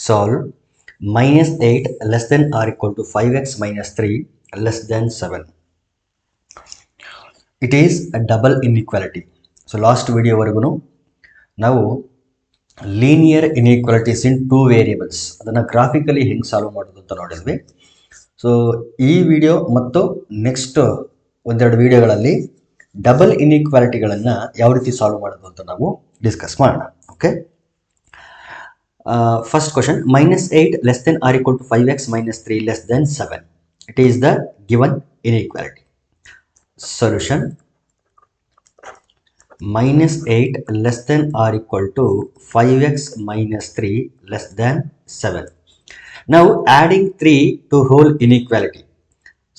Solve -8 less than or equal to 5x minus 3 less than 7. It is a double inequality. So last video ವರೆಗೂ ನಾವು linear inequalities in two variables ಅದನ್ನು graphically ಹೆಂಗೆ solve ಮಾಡೋದು ಅಂತ ನೋಡಿದ್ವಿ. So ಈ video ಮತ್ತು ನೆಕ್ಸ್ಟ್ ಒಂದೆರಡು ವಿಡಿಯೋಗಳಲ್ಲಿ ಡಬಲ್ ಇನ್ಇಕ್ವಾಲಿಟಿಗಳನ್ನು ಯಾವ ರೀತಿ ಸಾಲ್ವ್ ಮಾಡೋದು ಅಂತ ನಾವು ಡಿಸ್ಕಸ್ ಮಾಡೋಣ. Okay, first question, -8 less than or equal to 5x minus 3 less than 7. It is the given inequality. Solution, -8 less than or equal to 5x minus 3 less than 7. Now adding 3 to whole inequality.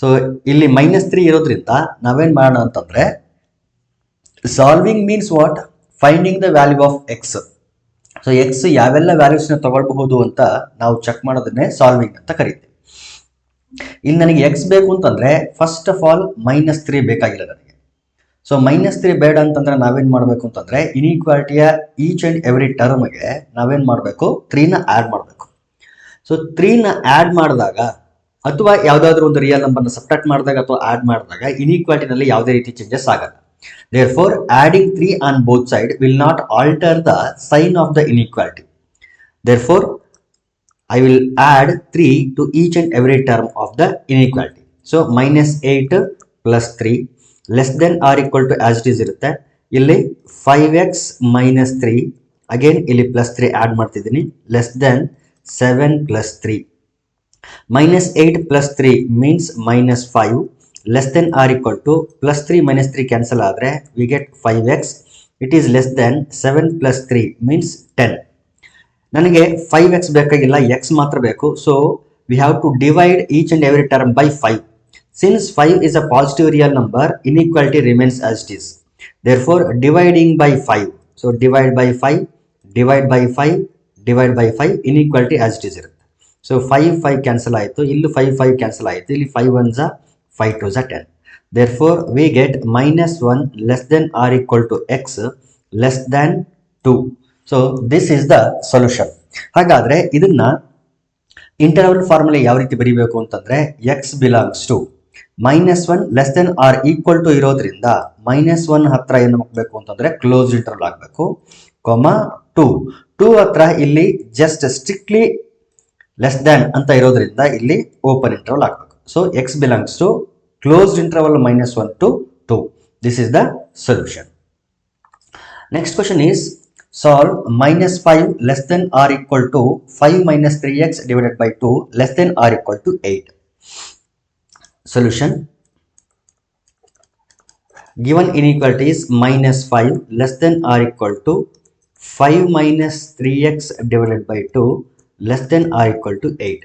So ಇಲ್ಲಿ -3 ಇರೋದ್ರಿಂದ ನಾವೇನ್ ಮಾಡೋಣ ಅಂತಂದ್ರೆ, solving means what? Finding the value of X. So X ಯಾವೆಲ್ಲ ವ್ಯಾಲ್ಯೂಸ್ನ ತಗೊಳ್ಬಹುದು ಅಂತ ನಾವು check ಮಾಡೋದನ್ನೇ solving ಅಂತ ಕರಿತೀವಿ. ಇಲ್ಲಿ ನನಗೆ ಎಕ್ಸ್ ಬೇಕು ಅಂತಂದ್ರೆ ಫಸ್ಟ್ ಆಫ್ ಆಲ್ -3 ಬೇಕಾಗಿಲ್ಲ ನನಗೆ. ಸೊ -3 ಬೇಡ ಅಂತಂದ್ರೆ ನಾವೇನ್ ಮಾಡಬೇಕು ಅಂತಂದ್ರೆ, ಇನ್ಇಕ್ವಾಲಿಟಿಯ ಈಚ್ ಅಂಡ್ ಎವ್ರಿ ಟರ್ಮ್ಗೆ ನಾವೇನ್ ಮಾಡಬೇಕು? 3ನ ಆ್ಯಡ್ ಮಾಡಬೇಕು. ಸೊ 3ನ ಆ್ಯಡ್ ಮಾಡಿದಾಗ ಅಥವಾ ಯಾವುದಾದ್ರೂ ಒಂದು ರಿಯಲ್ ನಂಬರ್ನ ಸಬ್ಟ್ರಾಕ್ಟ್ ಮಾಡಿದಾಗ ಅಥವಾ ಆ್ಯಡ್ ಮಾಡಿದಾಗ ಇನ್ಇಕ್ವಾಲಿಟಿನಲ್ಲಿ ಯಾವುದೇ ರೀತಿ ಚೇಂಜಸ್ ಆಗಲ್ಲ. Therefore, adding 3 on both sides will not alter the sign of the inequality. Therefore, I will add 3 to each and every term of the inequality. So, -8 plus 3 less than or equal to as it is irutte. Illi 5x minus 3 again illi plus 3 add ಮಾಡ್ತಿದ್ದೀನಿ, less than 7 plus 3. -8 plus 3 means -5 less than or equal to plus 3 minus 3 cancel ಆದರೆ we get 5x. It is less than 7 plus 3 means 10. ನನಗೆ 5x ಬೇಕಾಗಿಲ್ಲ, x ಮಾತ್ರ ಬೇಕು. So we have to divide each and every term by 5. Since 5 is a positive real number, inequality remains as it is. Therefore, dividing by 5. So divide by 5, divide by 5, divide by 5, inequality as it is ಇರುತ್ತೆ. So 5 cancel ಆಯಿತು, ಇಲ್ಲಿ 5 cancel ಆಯಿತು, ಇಲ್ಲಿ 5 1s 5 2s 10. Therefore, we get -1 less than or equal to x less than 2. So this is the solution. ಹಾಗಾದ್ರೆ ಇದನ್ನ interval formula ಯಾವ ರೀತಿ ಬರೀಬೇಕು ಅಂತಂದ್ರೆ, x belongs to -1 less than or equal to ಇರೋದ್ರಿಂದ -1 ಹತ್ರ ಏನು ಹಾಕಬೇಕು ಅಂತಂದ್ರೆ ಕ್ಲೋಸ್ ಇಂಟರ್ವಲ್ ಆಗಬೇಕು, 2 ಹತ್ರ ಇಲ್ಲಿ ಜಸ್ಟ್ ಸ್ಟ್ರಿಕ್ಟ್ಲಿ ಲೆಸ್ ದ್ಯಾನ್ ಅಂತ ಇರೋದ್ರಿಂದ ಇಲ್ಲಿ ಓಪನ್ ಇಂಟರ್ವಲ್ ಆಗಬೇಕು. So x belongs to closed interval -1 to 2. This is the solution. Next question is, solve -5 less than or equal to 5 minus 3x divided by 2 less than or equal to 8. Solution, given inequality is -5 less than or equal to 5 minus 3x divided by 2 less than or equal to 8.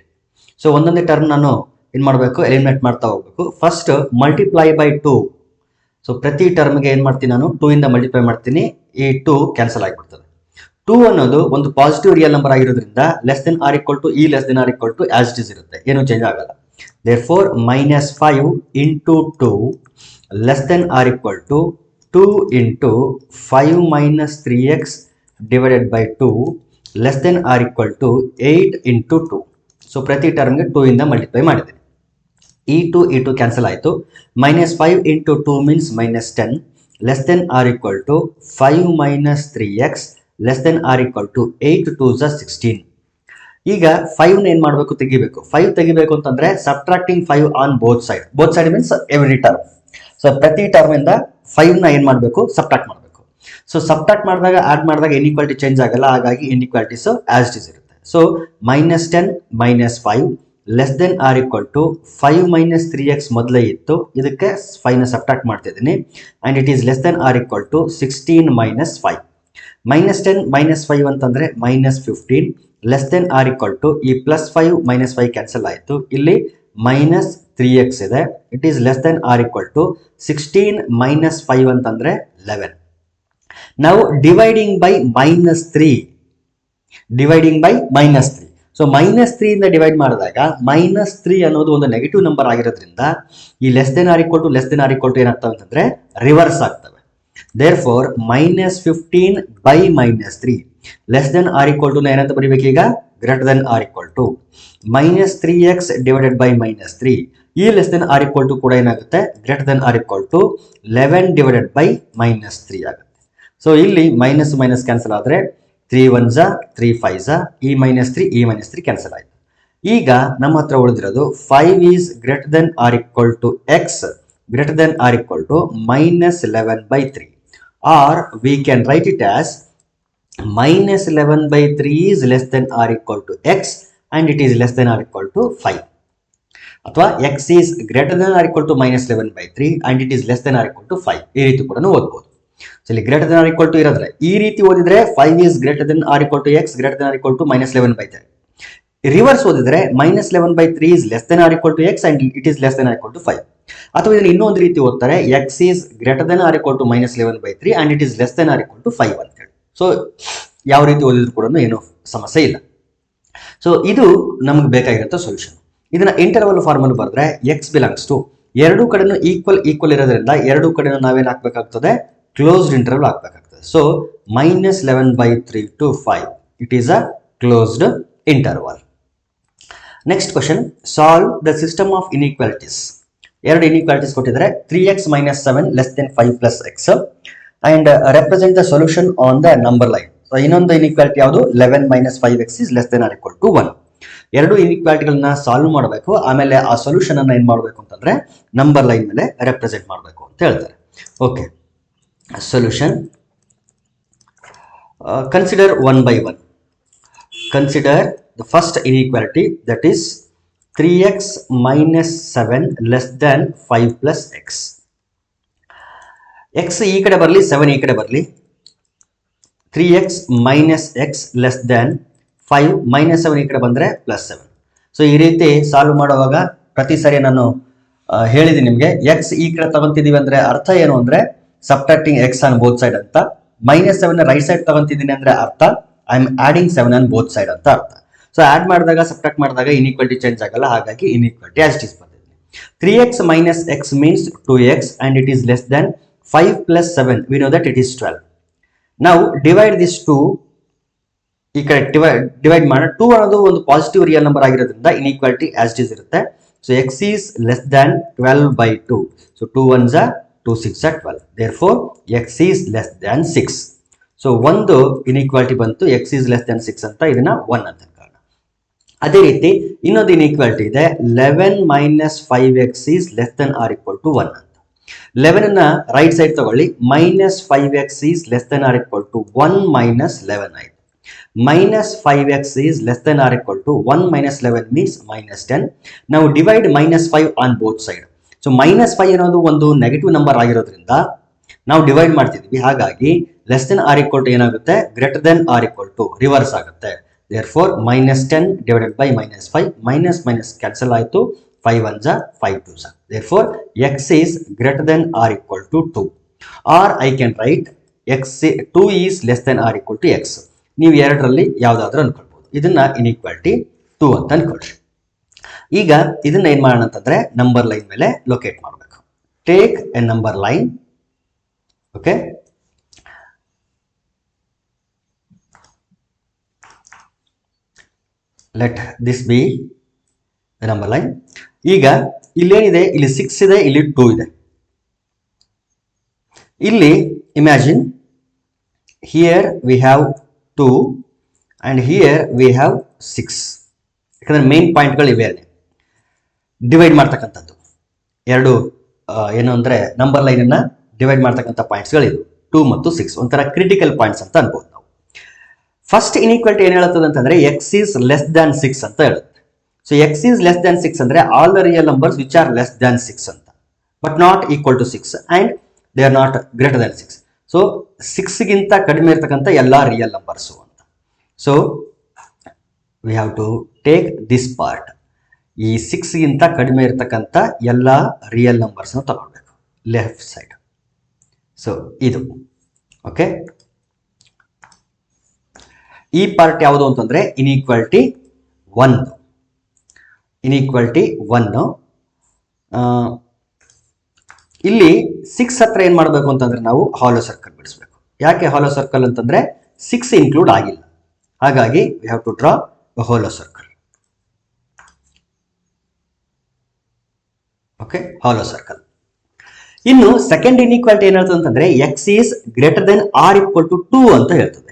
So ಒಂದೊಂದೇ term ನಾನು ಏನು ಮಾಡಬೇಕು? Eliminate ಮಾಡ್ತಾ ಹೋಗ್ಬೇಕು. First multiply by 2. So ಪ್ರತಿ ಟರ್ಮ್ಗೆ ಏನು ಮಾಡ್ತೀನಿ ನಾನು? 2 ಇಂದ ಮಲ್ಟಿಪ್ಲೈ ಮಾಡ್ತೀನಿ, ಈ 2 ಕ್ಯಾನ್ಸಲ್ ಆಗಿಬಿಡ್ತದೆ. 2 ಅನ್ನೋದು ಒಂದು ಪಾಸಿಟಿವ್ ರಿಯಲ್ ನಂಬರ್ ಆಗಿರೋದ್ರಿಂದ less than or equal to ಈ less than or equal to as it is ಇರುತ್ತೆ, ಏನು ಚೇಂಜ್ ಆಗಲ್ಲ. Therefore -5 into 2 less than or equal to 2 into 5 minus 3x divided by 2 less than or equal to 8 into 2. So ಪ್ರತಿ ಟರ್ಮ್ಗೆ 2 ಇಂದ multiply ಮಾಡಿದೆ. ಈ 2 cancel ಆಯಿತು. -5 into 2 means -10 less than or equal to 5 minus 3x less than or equal to 8 2s 16. ಈಗ 5ನ ಏನು ಮಾಡಬೇಕು? ತೆಗಿಬೇಕು. 5 ತೆಗಿಬೇಕು ಅಂತಂದ್ರೆ subtracting 5 on both side means every term. So ಪ್ರತಿ ಟರ್ಮ್ ಇಂದ 5ನ ಏನು ಮಾಡಬೇಕು? ಸಬ್ಟ್ರಾಕ್ಟ್ ಮಾಡಬೇಕು. ಸೊ ಸಬ್ಟ್ರಾಕ್ಟ್ ಮಾಡಿದಾಗ ಆಡ್ ಮಾಡಿದಾಗ ಇನ್ಇಕ್ವಾಲಿಟಿ ಚೇಂಜ್ ಆಗಲ್ಲ, ಹಾಗಾಗಿ ಇನ್ಇಕ್ವಾಲಿಟೀಸ್ ಆಸ್ ಇಟ್ ಇಸ್ ಇರುತ್ತೆ. So -10 -5 less than or equal to 5 minus 3x ಮೊದಲೇ ಇತ್ತು, ಇದಕ್ಕೆ 5ನ ಸಬ್ಟ್ರಾಕ್ಟ್ ಮಾಡ್ತಿದ್ದೀನಿ, and it is less than or equal to 16 - 5. -10 -5 ಅಂತಂದರೆ -15 less than or equal to ಈ +5 -5 ಕ್ಯಾನ್ಸಲ್ ಆಯಿತು, ಇಲ್ಲಿ -3x ಇದೆ, it is less than or equal to 16 - 5 ಅಂತಂದರೆ 11. ನಾವು ಡಿವೈಡಿಂಗ್ ಬೈ -3. ಸೊ -3 ಇಂದ ಡಿವೈಡ್ ಮಾಡಿದಾಗ -3 ಅನ್ನೋದು ಒಂದು ನೆಗೆಟಿವ್ ನಂಬರ್ ಆಗಿರೋದ್ರಿಂದ ಈ less than or equal to ಏನಾಗ್ತವೆ ಅಂತಂದ್ರೆ ರಿವರ್ಸ್ ಆಗ್ತವೆ. Therefore -15 by -3 less than or equal to ಏನಂತ ಬರೀಬೇಕು? ಈಗ greater than or equal to -3x divided by -3 ಈ less than or equal to ಕೂಡ ಏನಾಗುತ್ತೆ greater than or equal to 11 divided by -3 ಆಗುತ್ತೆ. ಸೊ ಇಲ್ಲಿ ಮೈನಸ್ ಮೈನಸ್ ಕ್ಯಾನ್ಸಲ್ ಆದರೆ 3 1s 3 5s ಈ -3 ಕ್ಯಾನ್ಸಲ್ ಆಯಿತು. ಈಗ ನಮ್ಮ ಹತ್ರ ಉಳಿದಿರೋದು 5 is greater than or equal to x greater than or equal to -11/3 or we can write it as -11/3 is less than or equal to x and it is less than or equal to 5. ಅಥವಾ x is greater than or equal to -11/3 and it is less than or equal to 5 ಈ ರೀತಿ ಕೂಡ ಓದಬಹುದು. So ಇಲ್ಲಿ greater than or equal to ಇರೋದ್ರೆ ಈ ರೀತಿ ಓದಿದ್ರೆ 5 is greater than or equal to x greater than or equal to -11/3. Reverse ಓದಿದ್ರೆ -11/3 is less than or equal to x and it is less than or equal to 5. ಅಥವಾ ಇದನ್ನು ಇನ್ನೊಂದು ರೀತಿ ಓದ್ತಾರೆ x is greater than or equal to -11/3 and it is less than or equal to 5 ಅಂತ ಹೇಳಿ. So ಯಾವ ರೀತಿ ಓದಿದ್ರು ಕೂಡ ಏನು ಸಮಸ್ಯೆ ಇಲ್ಲ. ಸೊ ಇದು ನಮ್ಗೆ ಬೇಕಾಗಿರೋ ಸೊಲ್ಯೂಷನ್. ಇದನ್ನ ಇಂಟರ್ವಲ್ ಫಾರ್ಮಲ್ಲಿ ಬರೆದ್ರೆ x ಬಿಲಾಂಗ್ಸ್ ಟು ಎರಡೂ ಕಡೆನೂ ಈಕ್ವಲ್ ಇರೋದ್ರಿಂದ ಎರಡೂ ಕಡೆನೂ ನಾವೇನು ಹಾಕ್ಬೇಕಾಗ್ತದೆ ಕ್ಲೋಸ್ಡ್ ಇಂಟರ್ವಲ್ ಹಾಕ್ಬೇಕಾಗ್ತದೆ. So -11/3 to 5 it is a closed interval. Next question, solve the system of inequalities. ಎರಡು ಇನ್ಇಕ್ವಾಲಿಟೀಸ್ ಕೊಟ್ಟಿದ್ದಾರೆ 3x - 7 less than 5 plus x and represent the solution on the number line. So ಇನ್ನೊಂದು inequality ಯಾವುದು 11 - 5x is less than or equal to 1. ಎರಡು ಇನ್ಇಕ್ವಾಲಿಟಿಗಳನ್ನ solve ಮಾಡಬೇಕು, ಆಮೇಲೆ ಆ solution ಅನ್ನ ಏನ್ ಮಾಡಬೇಕು ಅಂತಂದ್ರೆ ನಂಬರ್ ಲೈನ್ ಮೇಲೆ ರೆಪ್ರೆಸೆಂಟ್ ಮಾಡಬೇಕು ಅಂತ ಹೇಳ್ತಾರೆ. Okay, solution consider one by one. Consider the first inequality, that is 3x - 7 less than 5 plus x. x ಈ ಕಡೆ ಬರಲಿ 7 ಈ ಕಡೆ ಬರಲಿ. 3x - x less than 5 -7 ಈ ಕಡೆ ಬಂದರೆ +7. ಸೊ ಈ ರೀತಿ ಸಾಲ್ವ್ ಮಾಡುವಾಗ ಪ್ರತಿ ಸಾರಿ ನಾನು ಹೇಳಿದ್ದೀನಿ ನಿಮಗೆ x ಈ ಕಡೆ ತಗೊಂತಿದ್ದೀವಿ ಅಂದ್ರೆ ಅರ್ಥ ಏನು ಅಂದ್ರೆ subtracting x on both side ಅಂತ, -7 ರೈಟ್ ಸೈಡ್ ತಗೊಂತಿದ್ದೀನಿ ಅಂದ್ರೆ ಅರ್ಥ I am adding 7 on both side ಅಂತ ಅರ್ಥ. ಸೊ ಆಡ್ ಮಾಡಿದಾಗ ಸಬ್ಟ್ರಾಕ್ಟ್ ಮಾಡಿದಾಗ ಇನ್ಇಕ್ವಾಲಿಟಿ ಚೇಂಜ್ ಆಗಲ್ಲ, ಹಾಗಾಗಿ ಇನ್ಇಕ್ವಾಲಿಟಿ ಆಸ್ ಇಟ್ ಇಸ್ ಬಂದಿದೆ. 3x - x means 2x and it is less than 5 plus 7. We know that it is 12. Now divide this 2 ಈ ಕಡೆ divide ಮಾಡೋಣ. 2 ಅನ್ನೋದು ಒಂದು ಪಾಸಿಟಿವ್ ರಿಯಲ್ ನಂಬರ್ ಆಗಿರೋದ್ರಿಂದ ಇನ್ಇಕ್ವಾಲಿಟಿ ಆಸ್ ಇಟ್ ಇಸ್ ಇರುತ್ತೆ. So x is less than 12/2. So 2 1s 2 6 12. Therefore x is less than 6. So ಒಂದು inequality ಬಂತು x is less than 6 ಅಂತ, ಇದನ್ನ 1 ಅಂತ. ಅದೇ ರೀತಿ ಇನ್ನೊಂದು ಇನ್ಇಕ್ವಾಲಿಟಿ ಇದೆ 11 - 5x is less than or equal to 1 ಅಂತ. 11 ಅನ್ನ ರೈಟ್ ಸೈಡ್ ತಗೊಳ್ಳಿ, -5x is less than or equal to 1 - 11 ಆಯ್ತು. -5x is less than or equal to 1 - 11 means -10. ನಾವು divide -5 on both side. So -5 ಅನ್ನೋದು ಒಂದು ನೆಗೆಟಿವ್ ನಂಬರ್ ಆಗಿರೋದ್ರಿಂದ ನಾವು divide ಮಾಡ್ತಿದ್ವಿ, ಹಾಗಾಗಿ less than or equal to ಏನಾಗುತ್ತೆ greater than or equal to reverse ಆಗುತ್ತೆ. Therefore -10 divided by -5 minus cancel ಆಯಿತು, 5 1s 5 2s. Therefore x is greater than or equal to 2, or I can write x 2 is less than or equal to x. ನೀವು ಎರಡರಲ್ಲಿ ಯಾವುದಾದ್ರೂ ಅನ್ಕೊಳ್ಬಹುದು. ಇದನ್ನ inequality 2 ಅಂತ ಅನ್ಕೊಳ್ರಿ. ಈಗ ಇದನ್ನ ಏನ್ ಮಾಡೋಣ ಅಂತಂದ್ರೆ ನಂಬರ್ ಲೈನ್ ಮೇಲೆ ಲೊಕೇಟ್ ಮಾಡಬೇಕು. Take A number line. Okay, let this B the number line. ಈಗ ಇಲ್ಲೇನಿದೆ, ಇಲ್ಲಿ 6 ಇದೆ, ಇಲ್ಲಿ 2 ಇದೆ. ಇಲ್ಲಿ imagine here we have 2 and here we have 6. ಯಾಕಂದ್ರೆ ಮೇನ್ ಪಾಯಿಂಟ್ಗಳು ಇವೆ, ಡಿವೈಡ್ ಮಾಡ್ತಕ್ಕಂಥದ್ದು ಎರಡು ಏನು ಅಂದ್ರೆ ನಂಬರ್ ಲೈನ್ ಅನ್ನ ಡಿವೈಡ್ ಮಾಡ್ತಕ್ಕಂಥ ಪಾಯಿಂಟ್ಸ್ಗಳಿದು 2 ಮತ್ತು 6 ಒಂಥರ ಕ್ರಿಟಿಕಲ್ ಪಾಯಿಂಟ್ಸ್ ಅಂತ ಅನ್ಬೋದು ನಾವು. ಫಸ್ಟ್ ಇನ್ಇಕ್ವಾಲಿಟಿ ಏನ್ ಹೇಳುತ್ತದೆ ಅಂತಂದ್ರೆ x is less than 6 ಅಂತ ಹೇಳುತ್ತೆ. So x is less than 6 ಅಂದ್ರೆ all the real numbers which are less than 6 ಅಂತ, but not equal to 6 and they are not greater than 6. So 6 ಗಿಂತ ಕಡಿಮೆ ಇರತಕ್ಕಂಥ ಎಲ್ಲಾ ರಿಯಲ್ ನಂಬರ್ಸ್ ಅಂತ. So we have to take this part. ಈ 6 ಗಿಂತ ಕಡಿಮೆ ಇರತಕ್ಕಂಥ ಎಲ್ಲಾ ರಿಯಲ್ ನಂಬರ್ಸ್ ತಗೊಳ್ಬೇಕು ಲೆಫ್ಟ್ ಸೈಡ್. ಸೊ ಇದು ಓಕೆ. ಈ ಪಾರ್ಟ್ ಯಾವುದು ಅಂತಂದ್ರೆ ಇನ್ಇಕ್ವಾಲಿಟಿ 1. ಇನ್ಇಕ್ವಾಲಿಟಿ 1 ಇಲ್ಲಿ 6 ಹತ್ರ ಏನ್ ಮಾಡಬೇಕು ಅಂತಂದ್ರೆ ನಾವು ಹಾಲೋ ಸರ್ಕಲ್ ಬಿಡಿಸ್ಬೇಕು. ಯಾಕೆ ಹಾಲೋ ಸರ್ಕಲ್ ಅಂತಂದ್ರೆ 6 ಇನ್ಕ್ಲೂಡ್ ಆಗಿಲ್ಲ, ಹಾಗಾಗಿ we have to draw a hollow circle. Okay, hollow circle. ಇನ್ನು ಸೆಕೆಂಡ್ ಇನ್ಇಕ್ವಾಲಿಟಿ ಏನ್ ಹೇಳ್ತದೆ ಅಂತಂದ್ರೆ x is greater than or equal to 2 ಅಂತ ಹೇಳ್ತದೆ.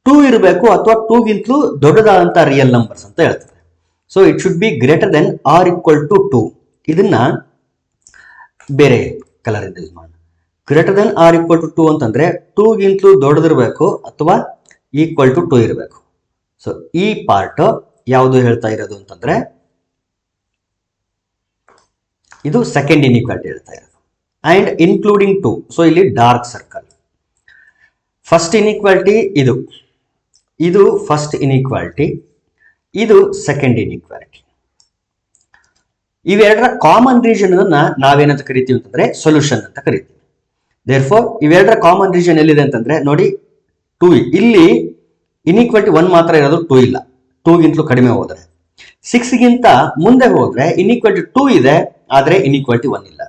2 ಇರಬೇಕು ಅಥವಾ 2 ಗಿಂತಲೂ ದೊಡ್ಡದಾದಂತ ರಿಯಲ್ ನಂಬರ್ಸ್ ಅಂತ ಹೇಳ್ತದೆ. So it should be greater than or equal to 2. ಇದನ್ನ ಬೇರೆ ಕಲರ್ ಇಂದ ಯೂಸ್ ಮಾಡೋಣ. Greater than or equal to 2 ಅಂತಂದ್ರೆ 2 ಗಿಂತಲೂ ದೊಡ್ಡದಿರಬೇಕು ಅಥವಾ ಈಕ್ವಲ್ ಟು 2 ಇರಬೇಕು. ಸೊ ಈ ಪಾರ್ಟ್ ಯಾವುದು ಹೇಳ್ತಾ ಇರೋದು ಅಂತಂದ್ರೆ ಇದು ಸೆಕೆಂಡ್ ಇನ್ಇಕ್ವಾಲಿಟಿ ಹೇಳ್ತಾ ಇರೋದು. And including 2. ಸೊ ಇಲ್ಲಿ ಡಾರ್ಕ್ ಸರ್ಕಲ್. ಫಸ್ಟ್ ಇನ್ಇಕ್ವಾಲಿಟಿ ಇದು ಫಸ್ಟ್ ಇನ್ಇಕ್ವಾಲಿಟಿ, ಇದು ಸೆಕೆಂಡ್ ಇನ್ಇಕ್ವಾಲಿಟಿ. ಇವೆರಡರ ಕಾಮನ್ ರೀಜನ್ ಅನ್ನ ನಾವೇನಂತ ಕರಿತೀವಿ ಅಂತಂದ್ರೆ ಸೊಲ್ಯೂಷನ್ ಅಂತ ಕರಿತೀವಿ. ದೇರ್ಫೋರ್ ಇವೆರಡರ ಕಾಮನ್ ರೀಜನ್ ಎಲ್ಲಿದೆ ಅಂತಂದ್ರೆ ನೋಡಿ 2. ಇಲ್ಲಿ ಇನ್ಇಕ್ವಾಲಿಟಿ 1 ಮಾತ್ರ ಇರೋದು, 2 ಇಲ್ಲ. 2 ಗಿಂತಲೂ ಕಡಿಮೆ ಹೋದ್ರೆ 6 ಗಿಂತ ಮುಂದೆ ಹೋದ್ರೆ ಇನ್ಇಕ್ವಾಲಿಟಿ 2 ಇದೆ, ಆದ್ರೆ ಇನ್ಇಕ್ವಾಲಿಟಿ 1 ಇಲ್ಲ.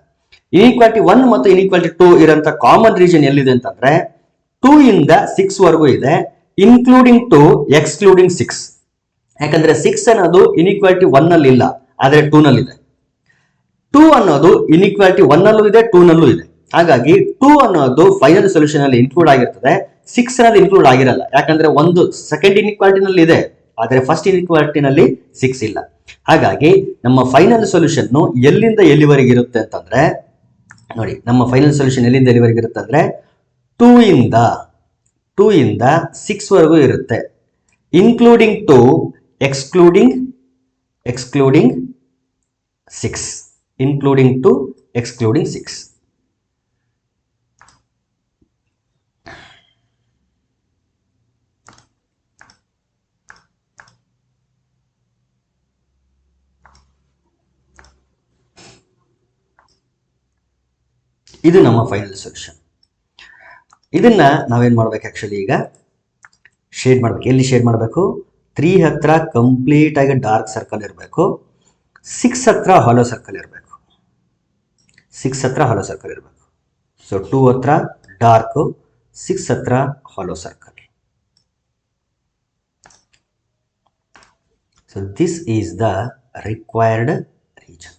ಇನ್ಇಕ್ವಾಲಿಟಿ 1 ಮತ್ತು ಇನ್ಇಕ್ವಾಲಿಟಿ 2 ಇರೋಂಥ ಕಾಮನ್ ರೀಜನ್ ಎಲ್ಲಿದೆ ಅಂತಂದ್ರೆ 2 ಇಂದ 6 ವರೆಗೂ ಇದೆ, ಇನ್ಕ್ಲೂಡಿಂಗ್ 2 ಎಕ್ಸ್ಕ್ಲೂಡಿಂಗ್ 6. ಯಾಕಂದ್ರೆ 6 ಅನ್ನೋದು ಇನ್ಇಕ್ವಾಲಿಟಿ 1 ನಲ್ಲಿ ಇಲ್ಲ, ಆದ್ರೆ 2 ನಲ್ಲಿ ಇದೆ. 2 ಅನ್ನೋದು ಇನ್ಇಕ್ವಾಲಿಟಿ 1 ನಲ್ಲೂ ಇದೆ, 2 ನಲ್ಲೂ ಇದೆ. ಹಾಗಾಗಿ 2 ಅನ್ನೋದು ಫೈನಲ್ ಸೊಲ್ಯೂಷನ್ ಅಲ್ಲಿ ಇನ್ಕ್ಲೂಡ್ ಆಗಿರ್ತದೆ, 6 ಅನ್ನೋದು ಇನ್ಕ್ಲೂಡ್ ಆಗಿರಲ್ಲ. ಯಾಕಂದ್ರೆ ಒಂದು ಸೆಕೆಂಡ್ ಇನ್ಇಕ್ವಾಲಿಟಿ ನಲ್ಲಿ ಇದೆ, ಆದ್ರೆ ಫಸ್ಟ್ ಇನ್ಇಕ್ವಾಲಿಟಿ ನಲ್ಲಿ 6 ಇಲ್ಲ. ಹಾಗಾಗಿ ನಮ್ಮ ಫೈನಲ್ ಸೊಲ್ಯೂಷನ್ ಎಲ್ಲಿಂದ ಎಲ್ಲಿವರೆಗೆ ಇರುತ್ತೆ ಅಂತಂದ್ರೆ ನೋಡಿ, ನಮ್ಮ ಫೈನಲ್ ಸೊಲ್ಯೂಷನ್ ಎಲ್ಲಿಂದ ಎಲ್ಲಿವರೆಗೆ ಇರುತ್ತೆ ಅಂದ್ರೆ 2 ಇಂದ 6 ವರೆಗೂ ಇರುತ್ತೆ, ಇನ್ಕ್ಲೂಡಿಂಗ್ 2 ಎಕ್ಸ್ಕ್ಲೂಡಿಂಗ್ 6, ಇನ್ಕ್ಲೂಡಿಂಗ್ 2 ಎಕ್ಸ್ಕ್ಲೂಡಿಂಗ್ 6. ಇದು ನಮ್ಮ ಫೈನಲ್ ಸೊಲ್ಯೂಷನ್. ಇದನ್ನ ನಾವೇನ್ ಮಾಡ್ಬೇಕು, ಆಕ್ಚುಲಿ ಈಗ ಶೇಡ್ ಮಾಡ್ಬೇಕು. ಎಲ್ಲಿ ಶೇಡ್ ಮಾಡಬೇಕು? 3 ಹತ್ರ ಕಂಪ್ಲೀಟ್ ಆಗಿ ಡಾರ್ಕ್ ಸರ್ಕಲ್ ಇರಬೇಕು, 6 ಹತ್ರ ಹಾಲೋ ಸರ್ಕಲ್ ಇರಬೇಕು. 6 ಹತ್ರ ಹಾಲೋ ಸರ್ಕಲ್ ಇರಬೇಕು. ಸೊ 2 ಹತ್ರ ಡಾರ್ಕ್, 6 ಹತ್ರ hollow circle. So this is the required region.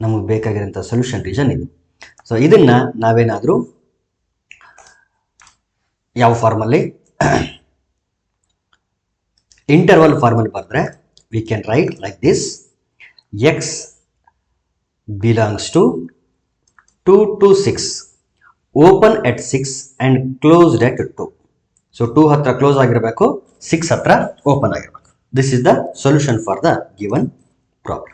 ನಮಗೆ ಬೇಕಾಗಿರೋಂಥ ಸೊಲ್ಯೂಷನ್ ರೀಜನ್ ಇದು. ಸೊ ಇದನ್ನ ನಾವೇನಾದರೂ ಯಾವ ಫಾರ್ಮಲ್ಲಿ ಇಂಟರ್ವಲ್ ಫಾರ್ಮಲ್ಲಿ ಬರೆದ್ರೆ we can write like this: X belongs to 2 to 6, open at 6 and closed at 2. So 2 ಹತ್ರ ಕ್ಲೋಸ್ ಆಗಿರಬೇಕು, 6 ಹತ್ರ ಓಪನ್ ಆಗಿರಬೇಕು. This is the solution for the given problem.